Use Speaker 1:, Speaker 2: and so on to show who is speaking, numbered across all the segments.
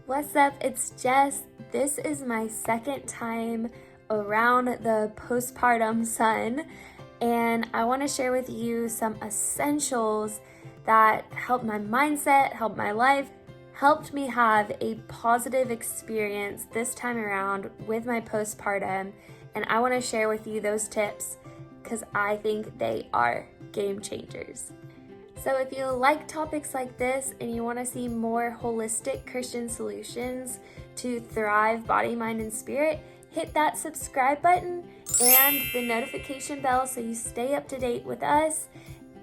Speaker 1: What's up? It's Jess. This is my second time around the postpartum sun, and I want to share with you some essentials that helped my mindset, helped my life, helped me have a positive experience this time around with my postpartum. And I want to share with you those tips because I think they are game changers. So if you like topics like this and you want to see more holistic Christian solutions to thrive body, mind, and spirit, hit that subscribe button and the notification bell so you stay up to date with us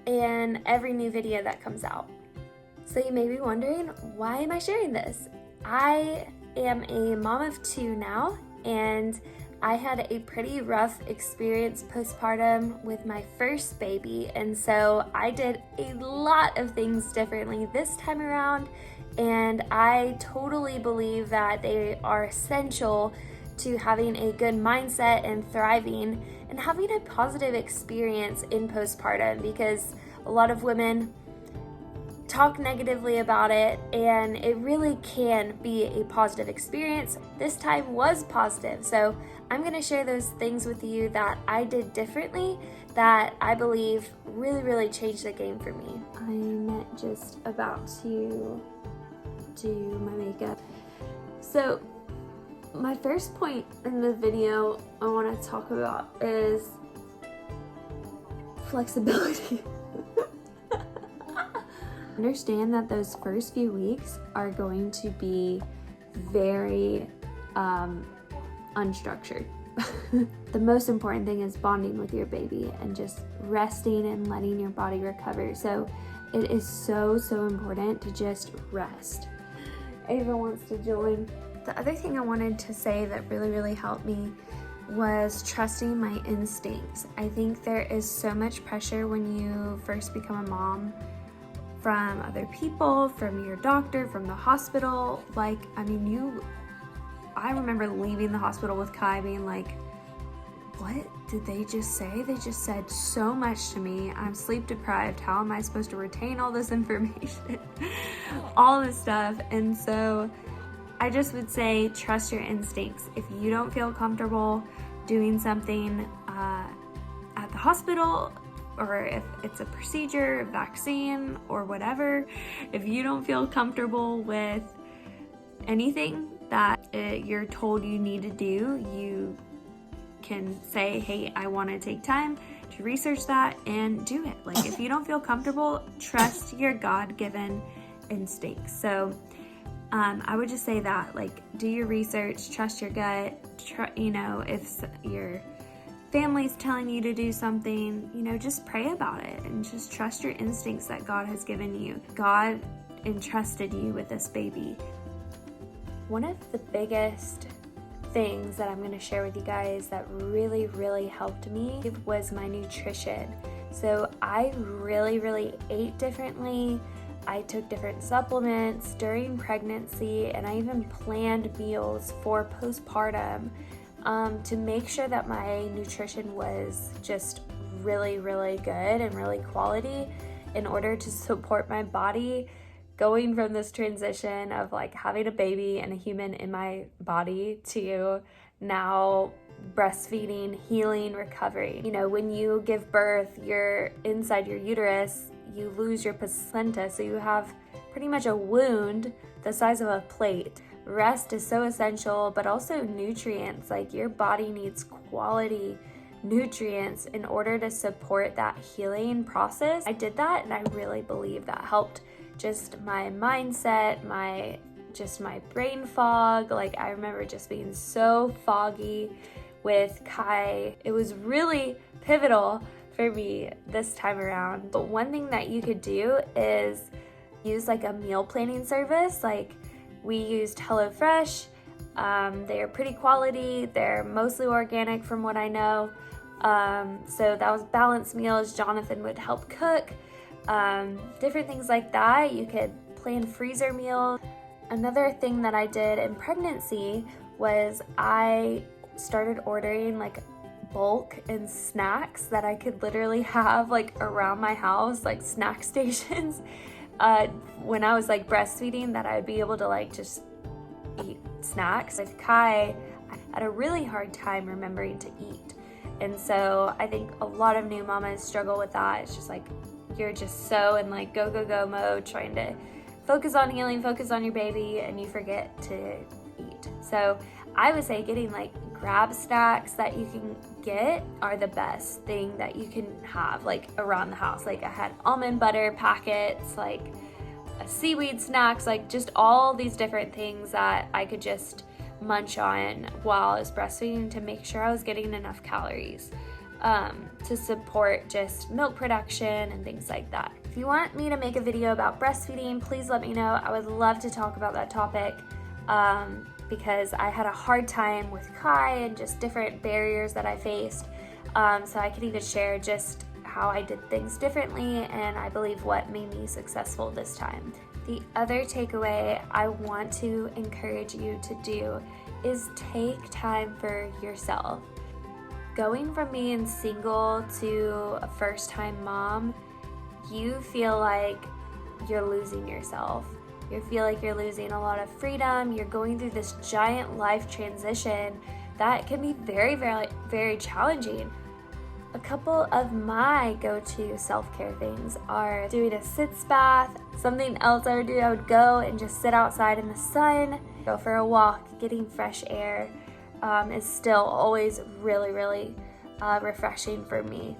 Speaker 1: and every new video that comes out. So you may be wondering, why am I sharing this? I am a mom of two now, and I had a pretty rough experience postpartum with my first baby, and so I did a lot of things differently this time around, and I totally believe that they are essential to having a good mindset and thriving and having a positive experience in postpartum, because a lot of women talk negatively about it, and it really can be a positive experience. This time was positive, so I'm going to share those things with you that I did differently that I believe really changed the game for me. I'm just about to do my makeup. So my first point in the video I want to talk about is flexibility. Understand that those first few weeks are going to be very unstructured. The most important thing is bonding with your baby and just resting and letting your body recover. So it is so important to just rest. Ava wants to join. The other thing I wanted to say that really helped me was trusting my instincts. I think there is so much pressure when you first become a mom from other people, from your doctor, from the hospital. I remember leaving the hospital with Kai being like, what did they just say? They just said so much to me. I'm sleep deprived. How am I supposed to retain all this information? All this stuff. And so I just would say, trust your instincts. If you don't feel comfortable doing something at the hospital, or if it's a procedure, vaccine, or whatever, if you don't feel comfortable with anything that you're told you need to do, you can say, hey, I want to take time to research that and do it. Like, if you don't feel comfortable, trust your God-given instincts. So I would just say that, like, do your research, trust your gut, if your family's telling you to do something, just pray about it and just trust your instincts that God has given you. God entrusted you with this baby. One of the biggest things that I'm going to share with you guys that really helped me was my nutrition. So I really ate differently. I took different supplements during pregnancy, and I even planned meals for postpartum to make sure that my nutrition was just really good and really quality in order to support my body going from this transition of like having a baby and a human in my body to now breastfeeding, healing, recovering. When you give birth, you're inside your uterus, you lose your placenta, so you have pretty much a wound the size of a plate. Rest is so essential, but also nutrients. Like, your body needs quality nutrients in order to support that healing process. I did that, and I really believe that helped just my mindset, my brain fog. Like, I remember just being so foggy with Kai. It was really pivotal for me this time around. But one thing that you could do is use like a meal planning service. Like, we used HelloFresh. They are pretty quality. They're mostly organic from what I know. So that was balanced meals. Jonathan would help cook. Different things like that. You could plan freezer meals. Another thing that I did in pregnancy was I started ordering like bulk and snacks that I could literally have like around my house, like snack stations. When I was like breastfeeding, that I'd be able to like just eat snacks. With Kai, I had a really hard time remembering to eat. And so I think a lot of new mamas struggle with that. It's just like, you're just so in like go, go, go mode, trying to focus on healing, focus on your baby, and you forget to eat. So I would say getting like grab snacks that you can get are the best thing that you can have like around the house. Like I had almond butter packets, like a seaweed snacks, like just all these different things that I could just munch on while I was breastfeeding to make sure I was getting enough calories to support just milk production and things like that. If you want me to make a video about breastfeeding, please let me know. I would love to talk about that topic because I had a hard time with Kai and just different barriers that I faced. So I could even share just how I did things differently and I believe what made me successful this time. The other takeaway I want to encourage you to do is take time for yourself. Going from being single to a first-time mom, you feel like you're losing yourself. You feel like you're losing a lot of freedom. You're going through this giant life transition that can be very, very, very challenging. A couple of my go-to self-care things are doing a sitz bath. Something else I would do, I would go and just sit outside in the sun, go for a walk. Getting fresh air is still always really, really refreshing for me.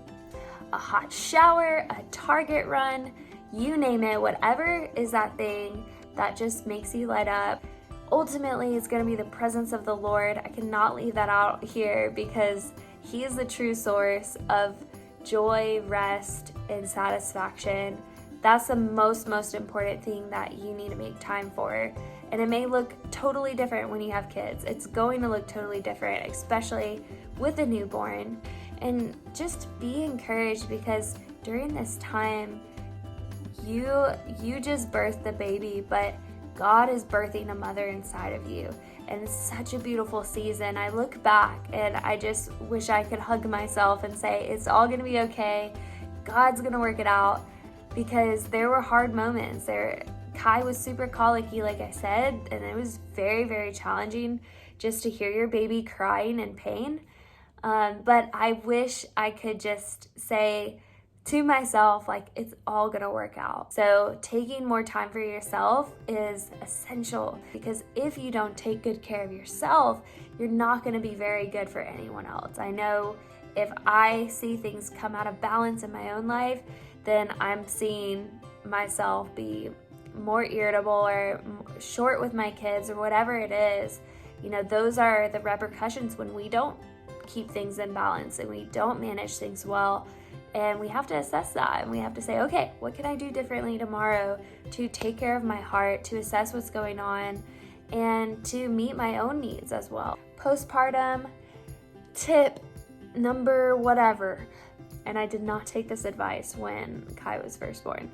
Speaker 1: A hot shower, a Target run, you name it, whatever is that thing that just makes you light up. Ultimately, it's going to be the presence of the Lord. I cannot leave that out here because He is the true source of joy, rest, and satisfaction. That's the most important thing that you need to make time for. And it may look totally different when you have kids. It's going to look totally different, especially with a newborn. And just be encouraged because during this time, you just birthed the baby, but God is birthing a mother inside of you. And it's such a beautiful season. I look back and I just wish I could hug myself and say, it's all gonna be okay. God's gonna work it out, because there were hard moments. Kai was super colicky, like I said, and it was very, very challenging just to hear your baby crying in pain. But I wish I could just say to myself, like, it's all gonna work out. So taking more time for yourself is essential, because if you don't take good care of yourself, you're not gonna be very good for anyone else. I know if I see things come out of balance in my own life, then I'm seeing myself be more irritable or short with my kids or whatever it is. You know, those are the repercussions when we don't keep things in balance and we don't manage things well. And we have to assess that and we have to say, okay, what can I do differently tomorrow to take care of my heart, to assess what's going on, and to meet my own needs as well. Postpartum tip number whatever, and I did not take this advice when Kai was first born,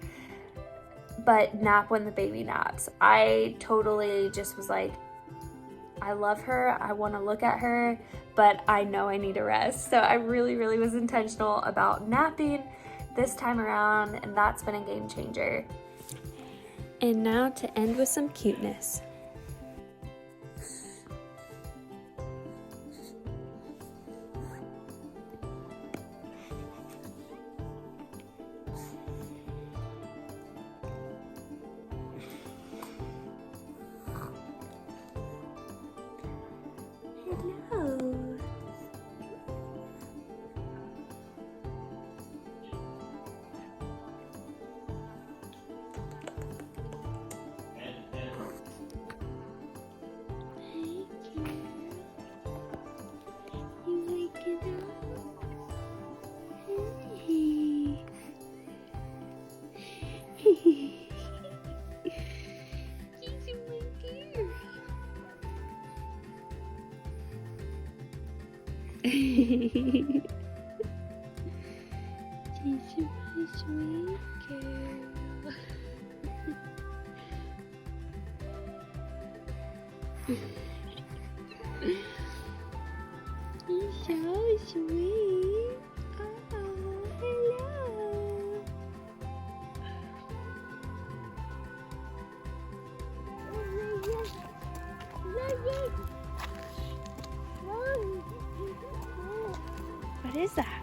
Speaker 1: but nap when the baby naps. I totally just was like, I love her, I want to look at her, but I know I need a rest. So I really, really was intentional about napping this time around, and that's been a game changer. And now to end with some cuteness. Hello. She's my sweet girl. You're so sweet. Oh, hello. Oh my gosh. What is that?